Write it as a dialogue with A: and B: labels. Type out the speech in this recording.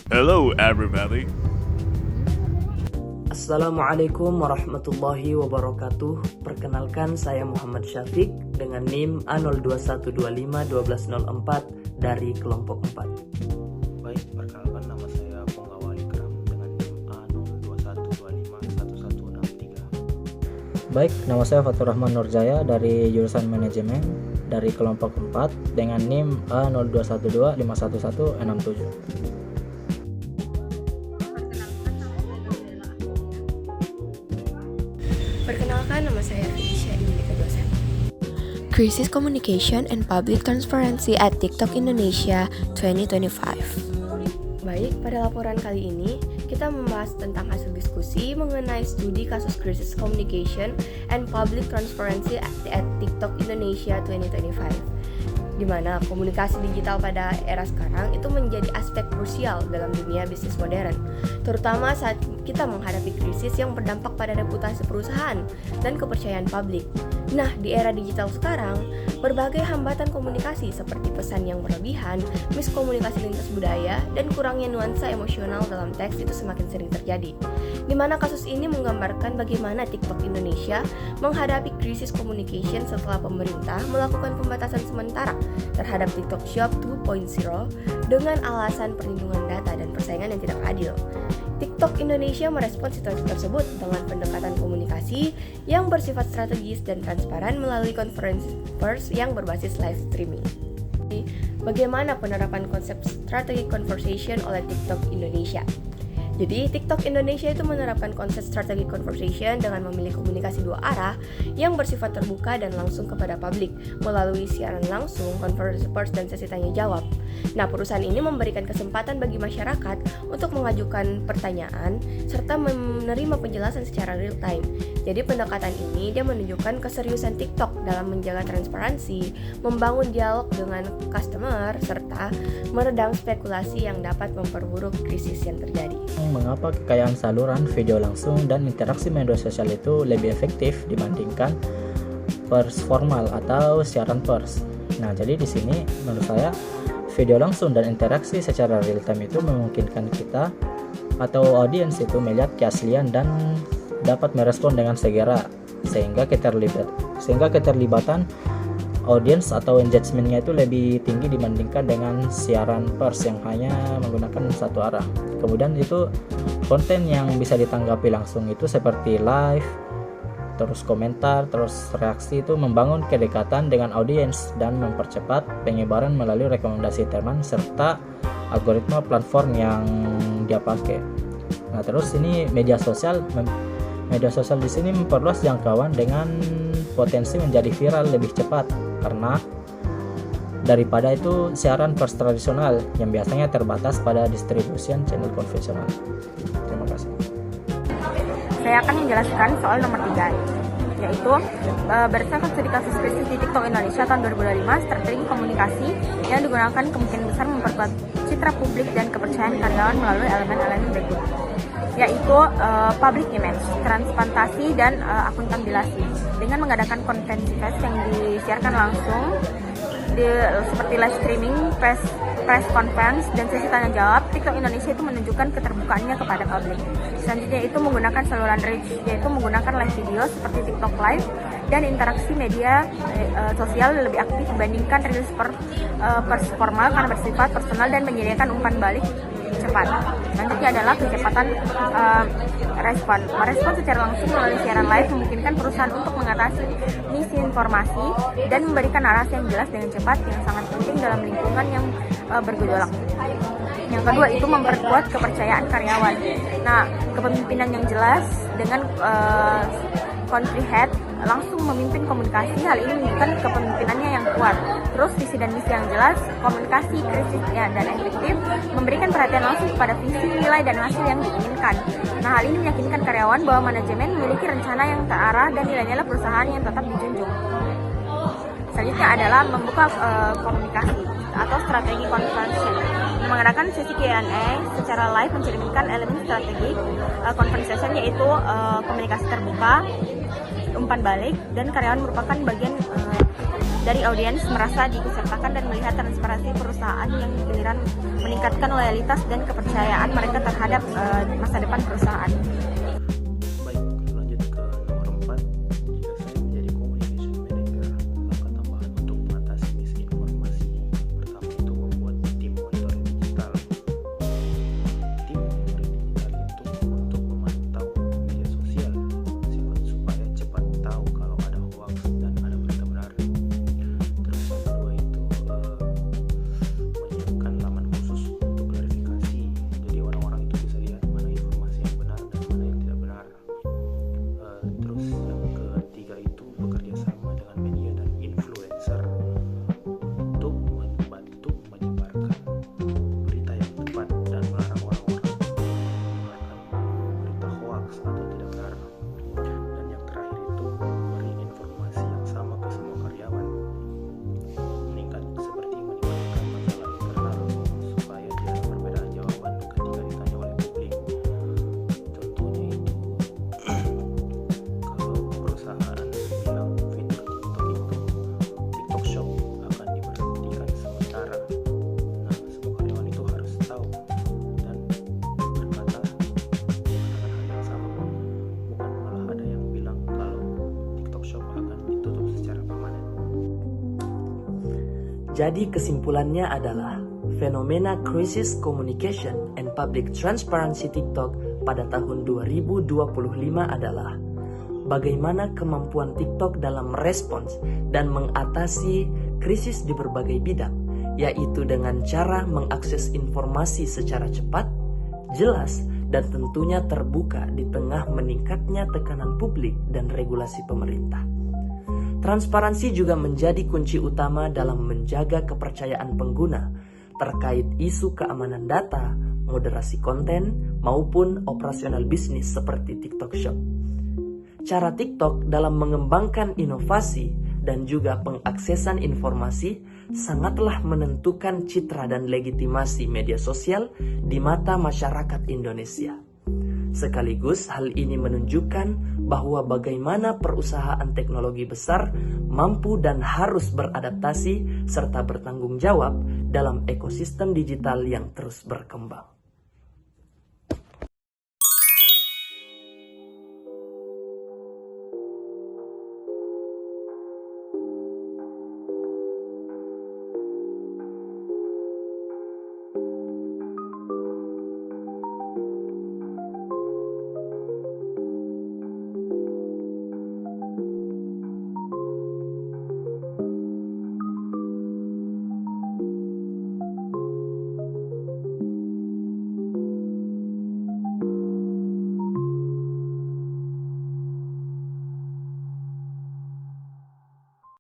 A: Hello, everybody.
B: Assalamualaikum warahmatullahi wabarakatuh. Perkenalkan, saya Muhammad Syafiq dengan NIM A01251204 dari kelompok 4.
C: Baik, perkenalkan nama saya Penggawa Ikram dengan NIM A01251163.
D: Baik, nama saya Fatur Rahman Nurjaya dari jurusan Manajemen dari kelompok 4 dengan NIM A021251167.
E: Perkenalkan, nama saya Felicia Indika Dosen. Crisis Communication and Public Transparency at TikTok Indonesia 2025. Baik, pada laporan kali ini kita membahas tentang hasil diskusi mengenai studi kasus Crisis Communication and Public Transparency at TikTok Indonesia 2025, di mana komunikasi digital pada era sekarang itu menjadi aspek krusial dalam dunia bisnis modern, terutama saat kita menghadapi krisis yang berdampak pada reputasi perusahaan dan kepercayaan publik. Nah, di era digital sekarang, berbagai hambatan komunikasi seperti pesan yang berlebihan, miskomunikasi lintas budaya, dan kurangnya nuansa emosional dalam teks itu semakin sering terjadi. Di mana kasus ini menggambarkan bagaimana TikTok Indonesia menghadapi krisis communication setelah pemerintah melakukan pembatasan sementara terhadap TikTok Shop 2.0 dengan alasan perlindungan data dan persaingan yang tidak adil. TikTok Indonesia merespon situasi tersebut dengan pendekatan komunikasi yang bersifat strategis dan transparan melalui konferensi pers yang berbasis live streaming. Bagaimana penerapan konsep strategic conversation oleh TikTok Indonesia? Jadi, TikTok Indonesia itu menerapkan konsep strategic conversation dengan memilih komunikasi dua arah yang bersifat terbuka dan langsung kepada publik melalui siaran langsung, konferensi pers, dan sesi tanya jawab. Nah, perusahaan ini memberikan kesempatan bagi masyarakat untuk mengajukan pertanyaan serta menerima penjelasan secara real time. Jadi, pendekatan ini dia menunjukkan keseriusan TikTok dalam menjaga transparansi, membangun dialog dengan customer, serta meredam spekulasi yang dapat memperburuk krisis yang terjadi.
D: Mengapa kekayaan saluran video langsung dan interaksi media sosial itu lebih efektif dibandingkan pers formal atau siaran pers? Nah, jadi di sini menurut saya video langsung dan interaksi secara real time itu memungkinkan kita atau audiens itu melihat keaslian dan dapat merespon dengan segera sehingga keterlibatan audiens atau engagement-nya itu lebih tinggi dibandingkan dengan siaran pers yang hanya menggunakan satu arah. Kemudian itu konten yang bisa ditanggapi langsung itu seperti live, terus komentar, terus reaksi itu membangun kedekatan dengan audiens dan mempercepat penyebaran melalui rekomendasi teman serta algoritma platform yang dia pakai. Nah, terus ini media sosial di sini memperluas jangkauan dengan potensi menjadi viral lebih cepat karena daripada itu siaran pers tradisional yang biasanya terbatas pada distribution channel konvensional. Terima kasih.
F: Saya akan menjelaskan soal nomor 3, yaitu berdasarkan studi kasus krisis di TikTok Indonesia tahun 2025, strategi komunikasi yang digunakan kemungkinan besar memperkuat citra publik dan kepercayaan karyawan melalui elemen-elemen berikut, yaitu public image, transplantasi, dan akuntabilitas dengan mengadakan konferensi pers yang disiarkan langsung seperti live streaming, press conference, dan sesi tanya jawab. TikTok Indonesia itu menunjukkan keterbukaannya kepada publik. Selanjutnya itu menggunakan saluran reach, yaitu menggunakan live video seperti TikTok Live dan interaksi media sosial lebih aktif dibandingkan rilis pers formal karena bersifat personal dan menyediakan umpan balik cepat. Selanjutnya adalah kecepatan merespon secara langsung melalui siaran live memungkinkan perusahaan untuk mengatasi misinformasi dan memberikan narasi yang jelas dengan cepat yang sangat penting dalam lingkungan yang bergejolak. Yang kedua itu memperkuat kepercayaan karyawan. Nah, kepemimpinan yang jelas dengan country head langsung memimpin komunikasi, hal ini menunjukkan kepemimpinannya yang kuat. Terus visi dan misi yang jelas, komunikasi krisisnya dan efektif, memberikan perhatian langsung kepada visi, nilai, dan hasil yang diinginkan. Nah, hal ini meyakinkan karyawan bahwa manajemen memiliki rencana yang terarah dan nilai-nilai perusahaan yang tetap dijunjung. Selanjutnya adalah membuka komunikasi atau strategi conversation. Mengadakan sesi Q&A secara live mencerminkan elemen strategi conversation, yaitu komunikasi terbuka, umpan balik, dan karyawan merupakan bagian dari audiens merasa diikutsertakan dan melihat transparansi perusahaan yang giliran meningkatkan loyalitas dan kepercayaan mereka terhadap masa depan perusahaan.
C: Baik, lanjut ke nomor 4. Jika saya menjadi communication manager, langkah tambahan untuk mengatasi misinformasi pertama itu membuat tim monitoring digital. Tim monitoring digital itu untuk memantau media sosial supaya cepat tahu kalau ada hoax dan ada berita benar. Terus yang kedua itu menyiapkan laman khusus untuk klarifikasi, jadi orang-orang itu bisa lihat mana informasi yang benar dan mana yang tidak benar. Terus yang ketiga itu bekerja sama dengan media dan influencer untuk membantu menyebarkan berita yang tepat dan melarang orang-orang menyebarkan berita hoax atau tidak benar. Dan yang terakhir itu memberi informasi yang sama ke semua karyawan, seperti meningkatkan masalah internal supaya tidak ada perbedaan jawaban ketika ditanya oleh publik. Contohnya itu kalau perusahaan bilang fitur TikTok Shop akan diberhentikan sementara, nah semua karyawan itu harus tahu dan mengatakan hal yang sama, bukan malah ada yang bilang kalau TikTok Shop akan ditutup secara permanen.
B: Jadi kesimpulannya adalah fenomena Crisis Communication and Public Transparency TikTok pada tahun 2025 adalah bagaimana kemampuan TikTok dalam merespons dan mengatasi krisis di berbagai bidang, yaitu dengan cara mengakses informasi secara cepat, jelas, dan tentunya terbuka di tengah meningkatnya tekanan publik dan regulasi pemerintah. Transparansi juga menjadi kunci utama dalam menjaga kepercayaan pengguna terkait isu keamanan data, moderasi konten, maupun operasional bisnis seperti TikTok Shop. Cara TikTok dalam mengembangkan inovasi dan juga pengaksesan informasi sangatlah menentukan citra dan legitimasi media sosial di mata masyarakat Indonesia. Sekaligus hal ini menunjukkan bahwa bagaimana perusahaan teknologi besar mampu dan harus beradaptasi serta bertanggung jawab dalam ekosistem digital yang terus berkembang.